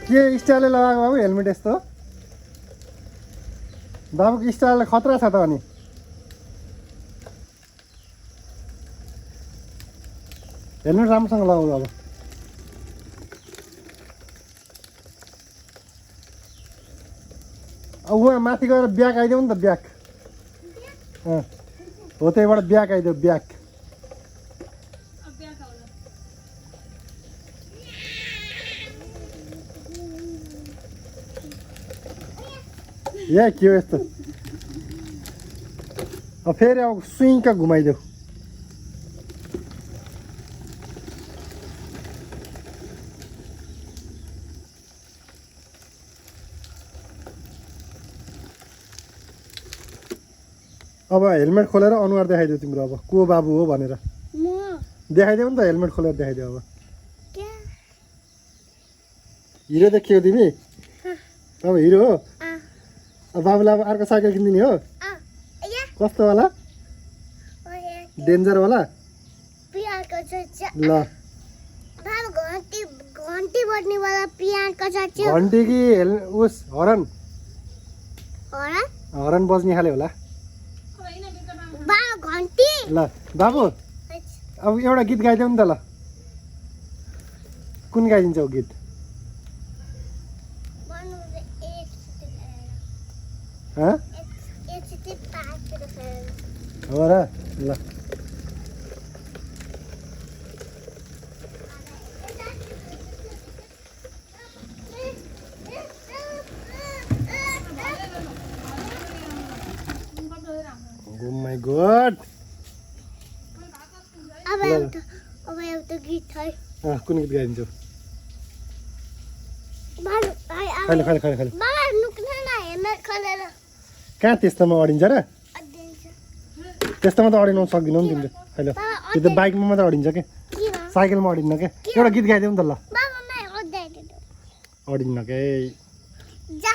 के स्टाइलले लगाएको बाबु हेलमेट यस्तो बाबुको स्टाइल खतरा छ त अनि हेलमेट राम्रोसँग लगाउनु अब उहाँ माथि गएर ब्याग आइदेऊ नि त ब्याग हो त्यहीबाट ब्याग आइदेऊ ब्याग या के हो यस्तो अब फेरि अब सुइङका घुमाइदेऊ अब हेलमेट खोलेर अनुहार देखाइदेऊ तिम्रो अब को बाबु हो भनेर देखाइदेऊ नि त हेलमेट खोलेर देखाइदेऊ अब हिरो देखियो तिमी अब हिरो हो अब बाबुलाई अब अर्को साइकल किनिदिने हो कस्तो वाला डेन्जर वाला ल घन्टी कि उस हरन हरन बज्ने खाले होला ल बाबु अब एउटा गीत गाइदेऊ नि त ल कुन गाइदिन्छौ गीत हो र ल Oh my god. अब एउटा गीत है कुन गीत गाइदिन्छौ बाबु खाले खाले खाले खाले बाबा नुक्न न हेलमेट खोलेर कहाँ त्यस्तोमा अडिन्छ र अड्दिन्छ त्यस्तोमा त अडिनु सक्दिनौ नि तिमीले हैन त्यो त बाइकमा मात्र अडिन्छ के साइकलमा अडिन्न के एउटा गीत गाइदेऊ नि त ल बाबा मै अड्दैन अडिन्न के जा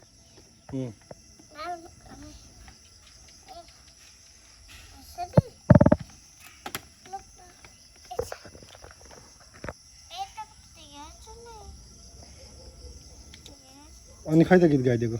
अनि खै त गीत गाइदिएको